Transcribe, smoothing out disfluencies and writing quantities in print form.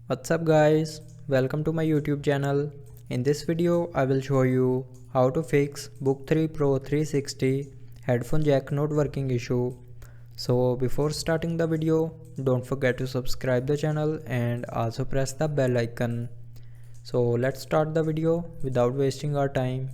What's up guys, welcome to my YouTube channel. In this video I will show you how to fix Book 3 Pro 360 headphone jack not working issue. So before starting the video, don't forget to subscribe the channel and also press the bell icon. So let's start the video without wasting our time.